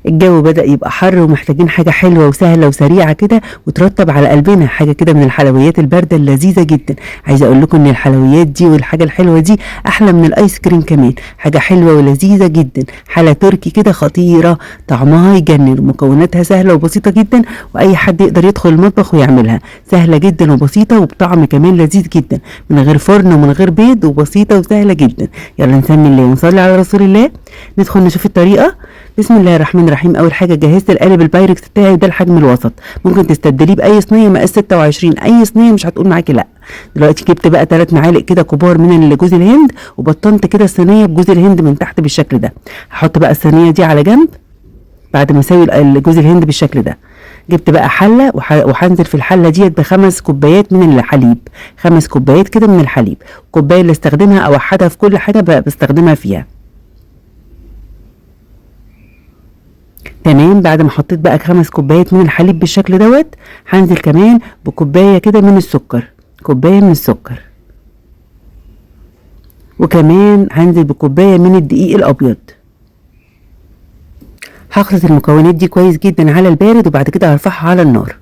الجو بدأ يبقى حر ومحتاجين حاجة حلوة وسهلة وسريعة كده وترطب على قلبنا، حاجة كده من الحلويات الباردة اللذيذة جدا. عايزة اقول لكم ان الحلويات دي والحاجة الحلوة دي احلى من الايس كريم كمان، حاجة حلوة ولذيذة جدا، حالة تركي كده خطيرة، طعمها يجنن ومكوناتها سهلة وبسيطة جدا، واي حد يقدر يدخل المطبخ ويعملها، سهلة جدا وبسيطة وبطعم كمان لذيذ جدا، من غير فرن ومن غير بيض، وبسيطة وسهلة جدا. يلا نسمي الله ونصلي على رسول الله. ندخل نشوف الطريقة. بسم الله الرحمن الرحيم. اول حاجه جهزت القالب البايركس بتاعي، ده الحجم الوسط، ممكن تستبدليه باي صينيه مقاس 26، اي صينيه مش هتقول معاكي لا. دلوقتي جبت بقى 3 معالق كده كبار من جوز الهند، وبطنت كده الصينيه بجوز الهند من تحت بالشكل ده. هحط بقى الصينيه دي على جنب بعد ما اسوي جوز الهند بالشكل ده. جبت بقى حله وهنزل في الحله ديت ب5 كوبايات من الحليب، 5 كوبايات كده من الحليب. الكوبايه اللي استخدمها اوحدها في كل حاجه بستخدمها فيها. تمام. بعد ما حطيت بقى 5 كوبايات من الحليب بالشكل دوت، هنزل كمان بكوبايه كده من السكر، كوبايه من السكر، وكمان هنزل بكوبايه من الدقيق الابيض. هخلط المكونات دي كويس جدا على البارد، وبعد كده هرفعها على النار.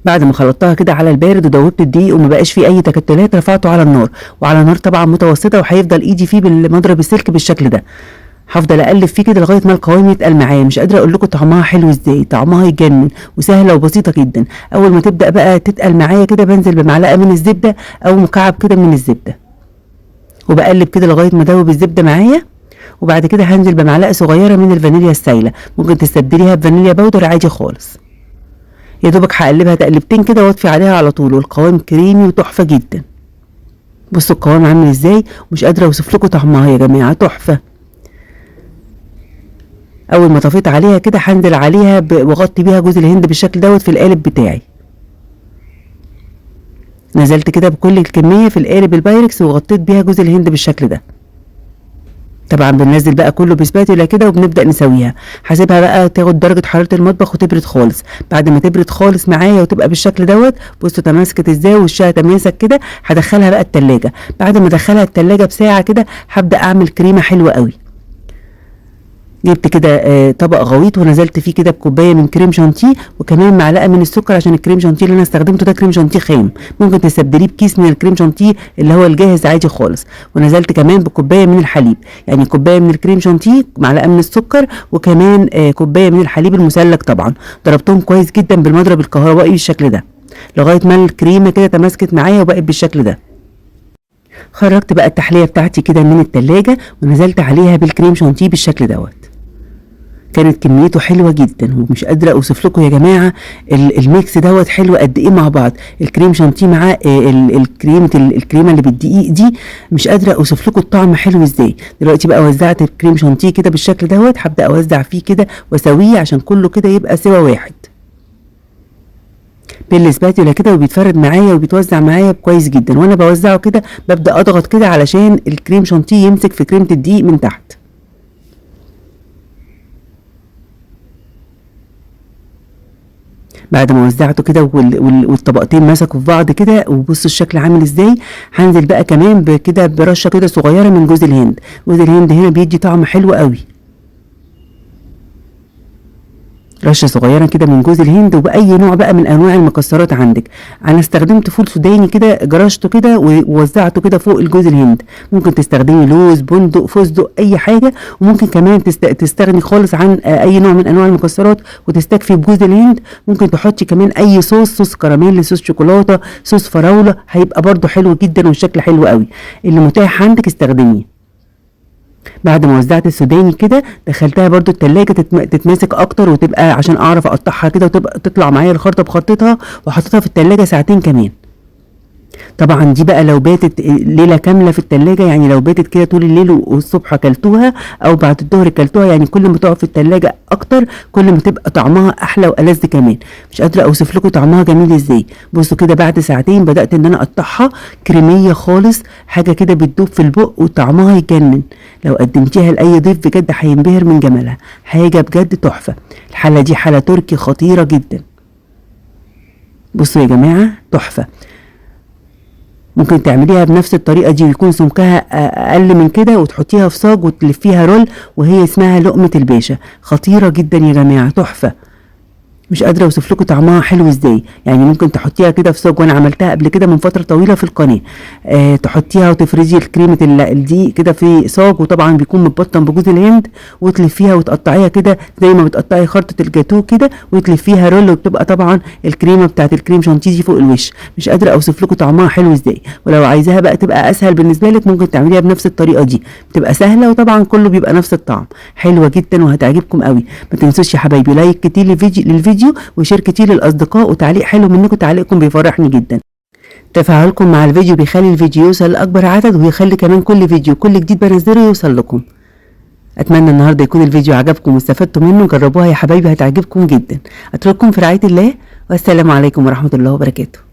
بعد ما خلطتها كده على البارد ودوبت الدقيق وما بقاش فيه اي تكتلات، رفعته على النار، وعلى نار طبعا متوسطه، وهيفضل ايدي فيه بالمضرب السلك بالشكل ده. هفضل اقلب فيه كده لغايه ما القوام يتقل معايا. مش قادره اقول لكم طعمها حلو ازاي، طعمها يجنن وسهله وبسيطه جدا. اول ما تبدا بقى تتقل معايا كده، بنزل بمعلقه من الزبده او مكعب كده من الزبده، وبقلب كده لغايه ما ادوب الزبده معايا. وبعد كده هنزل بمعلقه صغيره من الفانيليا السايله، ممكن تستبدليها بفانيليا بودر عادي خالص. يا دوبك هقلبها تقلبتين كده واطفي عليها على طول، والقوام كريمي وتحفه جدا. بصوا القوام عامل ازاي، ومش قادره اوصف لكم طعمها يا جماعه، تحفه. اول ما طفيت عليها كده هنزل عليها واغطي بيها جوز الهند بالشكل دوت في القالب بتاعي. نزلت كده بكل الكميه في القالب البايركس وغطيت بيها جوز الهند بالشكل ده. طبعا بننزل بقى كله بسباتولا كده وبنبدا نسويها. هسيبها بقى تاخد درجه حراره المطبخ وتبرد خالص. بعد ما تبرد خالص معايا وتبقى بالشكل دوت، بصوا تماسكت ازاي وشها تماسك كده، هدخلها بقى التلاجة. بعد ما ادخلها التلاجة بساعه كده، هبدا اعمل كريمه حلوه قوي. جبت كده طبق غويط ونزلت فيه كده بكوبايه من كريم شانتيه، وكمان معلقه من السكر، عشان الكريم شانتيه اللي انا استخدمته ده كريم شانتيه خام، ممكن تستبدليه بكيس من الكريم شانتيه اللي هو الجاهز عادي خالص. ونزلت كمان بكوبايه من الحليب، يعني كوبايه من الكريم شانتيه، معلقه من السكر، وكمان كوبايه من الحليب المثلج. طبعا ضربتهم كويس جدا بالمضرب الكهربائي بالشكل ده لغايه ما الكريمه كده تماسكت معايا وبقت بالشكل ده. خرجت بقى التحليه بتاعتي كده من التلاجة ونزلت عليها بالكريم شانتيه بالشكل دوت. كانت كميته حلوه جدا، ومش قادره اوصف لكم يا جماعه الميكس دوت حلو قد ايه مع بعض. الكريم شانتيه مع الكريمه اللي بالدقيق دي، مش قادره اوصف لكم الطعم حلو ازاي. دلوقتي بقى وزعت الكريم شانتيه كده بالشكل دوت، هبدا اوزع فيه كده واسويه عشان كله كده يبقى سوا واحد بالسباتولا كده، وبيتفرد معايا وبيتوزع معايا كويس جدا. وانا بوزعه كده ببدا اضغط كده علشان الكريم شانتيه يمسك في كريمه الدقيق من تحت. بعد ما وزعته كده والطبقتين مسكوا في بعض كده، وبصوا الشكل عامل ازاي، هنزل بقى كمان بكده برشه كده صغيره من جوز الهند. جوز الهند هنا بيدي طعم حلو قوي. رشه صغيره كده من جوز الهند، وباي نوع بقى من انواع المكسرات عندك. انا استخدمت فول سوداني كده، جرشته كده ووزعته كده فوق الجوز الهند. ممكن تستخدمي لوز، بندق، فستق، اي حاجه. وممكن كمان تستغني خالص عن اي نوع من انواع المكسرات وتستكفي بجوز الهند. ممكن تحطي كمان اي صوص كراميل، صوص شوكولاته، صوص فراوله، هيبقى برده حلو جدا والشكل حلو قوي. اللي متاح عندك استخدميه. بعد ما وزعت السوداني كده، دخلتها برده التلاجة تتماسك اكتر، وتبقى عشان اعرف اقطعها كده وتبقى تطلع معايا الخرطه بخرطتها، وحطيتها في التلاجة ساعتين كمان. طبعا دي بقى لو باتت ليله كامله في التلاجة، يعني لو باتت كده طول الليل والصبح اكلتوها، او بعد الظهر اكلتوها، يعني كل ما تقعد في التلاجة اكتر كل ما تبقى طعمها احلى والذ كمان. مش قادره اوصف لكم طعمها جميل ازاي. بصوا كده بعد ساعتين بدات ان انا اقطعها كريميه خالص، حاجه كده بتدوب في البق وطعمها يجنن. لو قدمتيها لاي ضيف بجد هينبهر من جمالها، حاجه بجد تحفه. الحله دي حله تركي خطيره جدا. بصوا يا جماعه تحفه. ممكن تعمليها بنفس الطريقه دي ويكون سمكها اقل من كده، وتحطيها في صاج وتلفيها رول، وهي اسمها لقمه الباشا. خطيره جدا يا جماعه، تحفه. مش قادره اوصف لكم طعمها حلو ازاي. يعني ممكن تحطيها كده في صاج، وانا عملتها قبل كده من فتره طويله في القناه. تحطيها وتفرزي الكريمه الدقيق كده في صاج، وطبعا بيكون متبطن بجوز الهند، وتلفيها وتقطعيها كده زي ما بتقطعي خرطه الجاتوه كده، وتلفيها رول، وبتبقى طبعا الكريمه بتاعت الكريم شانتيزي فوق الوش. مش قادره اوصف لكم طعمها حلو ازاي. ولو عايزاها بقى تبقى اسهل بالنسبه لك، ممكن تعمليها بنفس الطريقه دي، بتبقى سهله وطبعا كله بيبقى نفس الطعم. حلوه جدا وهتعجبكم قوي. ما تنسوش يا حبايبي لايك كتير للفيديو وشير كتير للاصدقاء، وتعليق حلو منكم، تعليقكم بيفرحني جدا. تفاعلكم مع الفيديو بيخلي الفيديو يوصل لاكبر عدد، ويخلي كمان كل فيديو كل جديد بنزله يوصل لكم. اتمنى النهارده يكون الفيديو عجبكم واستفدتوا منه. جربوها يا حبايبي، هتعجبكم جدا. اترككم في رعايه الله، والسلام عليكم ورحمه الله وبركاته.